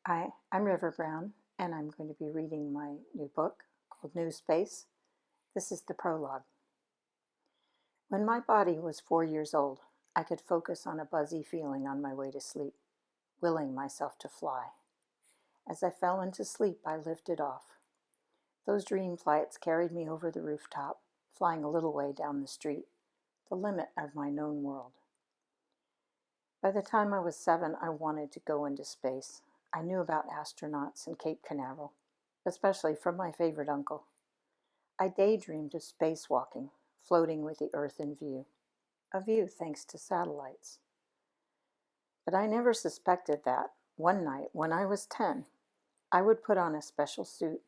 Hi, I'm River Brown, and I'm going to be reading my new book called New Space. This is the prologue. When my body was 4 years old, I could focus on a buzzy feeling on my way to sleep, willing myself to fly. As I fell into sleep, I lifted off. Those dream flights carried me over the rooftop, flying a little way down the street, the limit of my known world. By the time I was 7, I wanted to go into space. I knew about astronauts and Cape Canaveral, especially from my favorite uncle. I daydreamed of spacewalking, floating with the Earth in view, a view thanks to satellites. But I never suspected that, one night when I was 10, I would put on a special suit,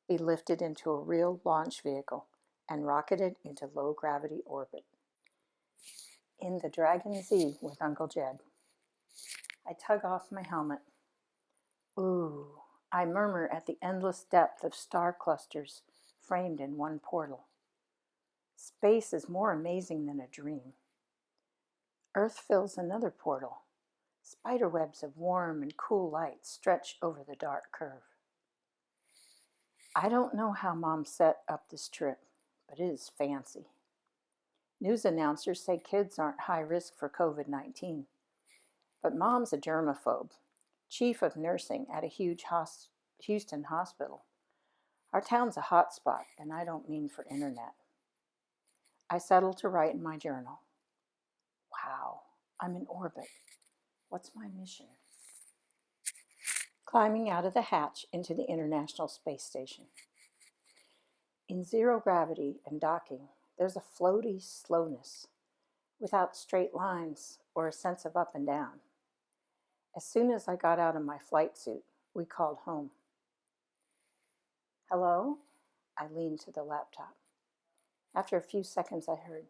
be lifted into a real launch vehicle, and rocketed into low-gravity orbit. In the Dragon Z with Uncle Jed, I tug off my helmet. Ooh, I murmur at the endless depth of star clusters framed in one portal. Space is more amazing than a dream. Earth fills another portal. Spiderwebs of warm and cool light stretch over the dark curve. I don't know how Mom set up this trip, but it is fancy. News announcers say kids aren't high risk for COVID-19, but Mom's a germaphobe, chief of nursing at a huge Houston hospital. Our town's a hot spot, and I don't mean for internet. I settle to write in my journal. Wow, I'm in orbit. What's my mission? Climbing out of the hatch into the International Space Station. In zero gravity and docking, there's a floaty slowness, without straight lines or a sense of up and down. As soon as I got out of my flight suit, we called home. Hello? I leaned to the laptop. After a few seconds, I heard,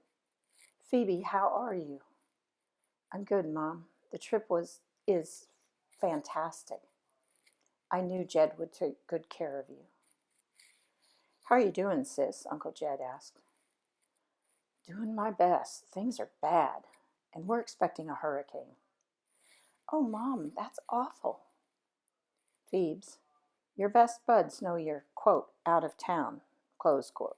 Phoebe, how are you? I'm good, Mom. The trip is fantastic. I knew Jed would take good care of you. How are you doing, sis? Uncle Jed asked. Doing my best. Things are bad, and we're expecting a hurricane. Oh, Mom, that's awful. Phoebes, your best buds know you're, quote, out of town, close quote.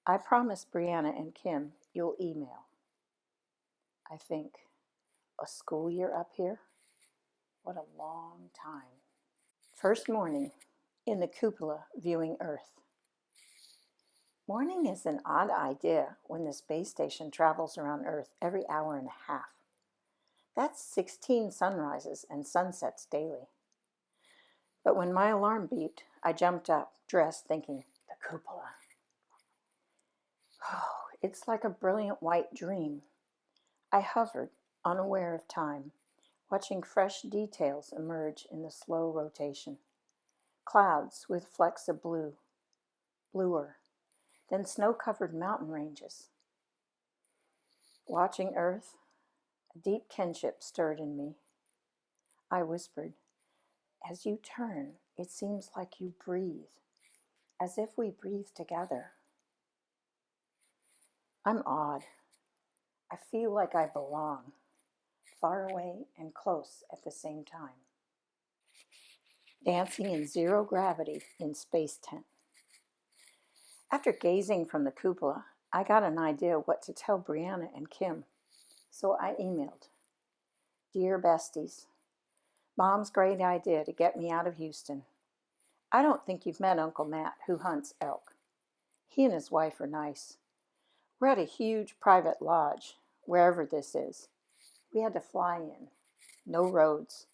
I promised Brianna and Kim you'll email. I think, a school year up here? What a long time. First morning, in the cupola viewing Earth. Morning is an odd idea when the space station travels around Earth every hour and a half. That's 16 sunrises and sunsets daily. But when my alarm beeped, I jumped up, dressed, thinking, the cupola. Oh, it's like a brilliant white dream. I hovered, unaware of time, watching fresh details emerge in the slow rotation. Clouds with flecks of blue, bluer, then snow-covered mountain ranges. Watching Earth, a deep kinship stirred in me. I whispered, as you turn, it seems like you breathe, as if we breathe together. I'm odd. I feel like I belong, far away and close at the same time. Dancing in zero gravity in Space Tent. After gazing from the cupola, I got an idea what to tell Brianna and Kim, so I emailed. Dear besties, Mom's great idea to get me out of Houston. I don't think you've met Uncle Matt, who hunts elk. He and his wife are nice. We're at a huge private lodge, wherever this is. We had to fly in. No roads.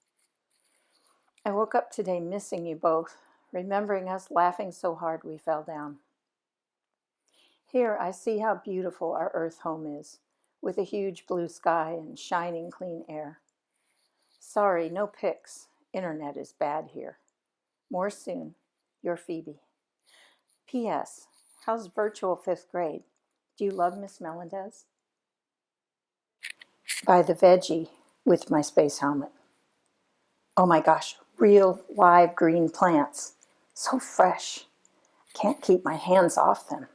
I woke up today missing you both, remembering us laughing so hard we fell down. Here I see how beautiful our Earth home is, with a huge blue sky and shining clean air. Sorry, no pics. Internet is bad here. More soon. Your Phoebe. P.S. How's virtual 5th grade? Do you love Miss Melendez? By the Veggie with my space helmet. Oh my gosh, real live green plants. So fresh. Can't keep my hands off them.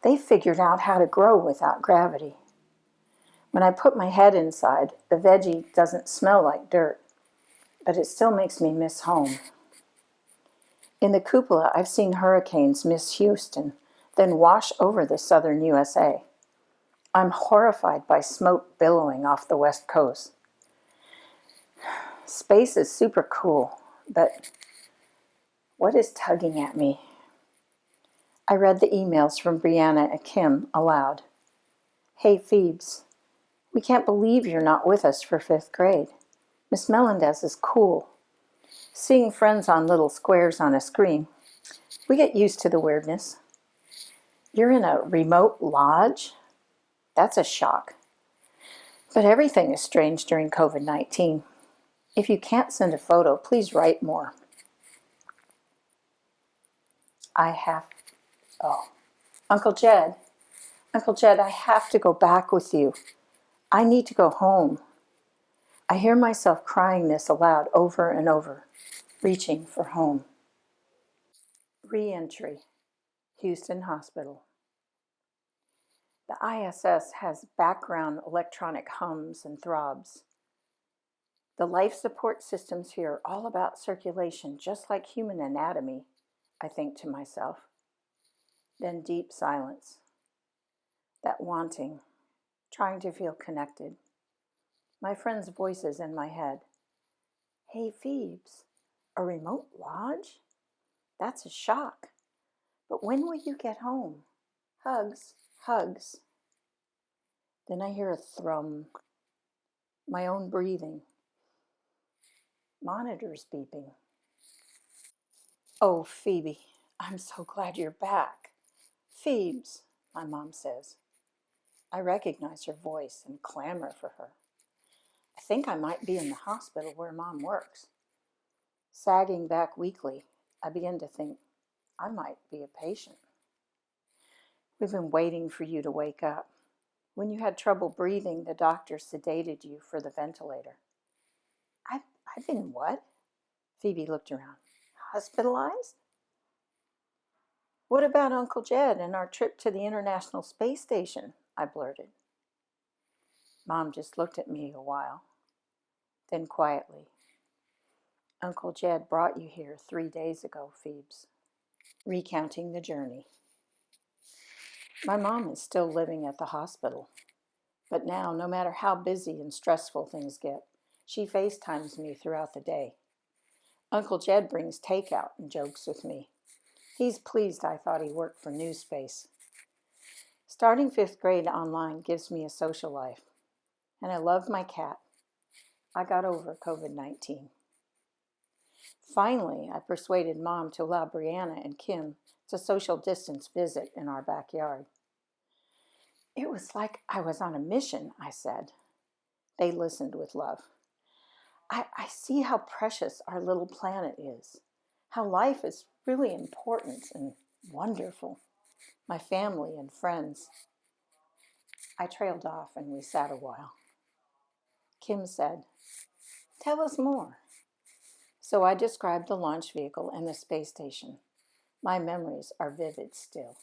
They figured out how to grow without gravity. When I put my head inside, the veggie doesn't smell like dirt. but it still makes me miss home. In the cupola, I've seen hurricanes miss Houston, then wash over the southern USA. I'm horrified by smoke billowing off the West Coast. Space is super cool, but what is tugging at me? I read the emails from Brianna and Kim aloud. Hey, Phoebes, we can't believe you're not with us for 5th grade. Miss Melendez is cool. Seeing friends on little squares on a screen, we get used to the weirdness. You're in a remote lodge? That's a shock. But everything is strange during COVID-19. If you can't send a photo, please write more. Uncle Jed, I have to go back with you. I need to go home. I hear myself crying this aloud over and over, reaching for home. Re-entry, Houston Hospital. The ISS has background electronic hums and throbs. The life support systems here are all about circulation, just like human anatomy, I think to myself. Then deep silence. That wanting, trying to feel connected. My friends' voices in my head. Hey, Phoebes, a remote lodge? That's a shock. But when will you get home? Hugs, hugs. Then I hear a thrum. My own breathing. Monitors beeping. Oh, Phoebe, I'm so glad you're back. Phoebes, my mom says. I recognize her voice and clamor for her. I think I might be in the hospital where Mom works. Sagging back weakly, I begin to think I might be a patient. We've been waiting for you to wake up. When you had trouble breathing, the doctor sedated you for the ventilator. I've been what? Phoebe looked around. Hospitalized? What about Uncle Jed and our trip to the International Space Station? I blurted. Mom just looked at me a while. Then quietly, Uncle Jed brought you here 3 days ago, Phoebes. Recounting the journey. My mom is still living at the hospital. But now, no matter how busy and stressful things get, she FaceTimes me throughout the day. Uncle Jed brings takeout and jokes with me. He's pleased I thought he worked for NewSpace. Starting 5th grade online gives me a social life. And I love my cat. I got over COVID-19. Finally, I persuaded Mom to allow Brianna and Kim to social distance visit in our backyard. It was like I was on a mission, I said. They listened with love. I see how precious our little planet is, how life is really important and wonderful. My family and friends. I trailed off and we sat a while. Kim said, "Tell us more." So I described the launch vehicle and the space station. My memories are vivid still.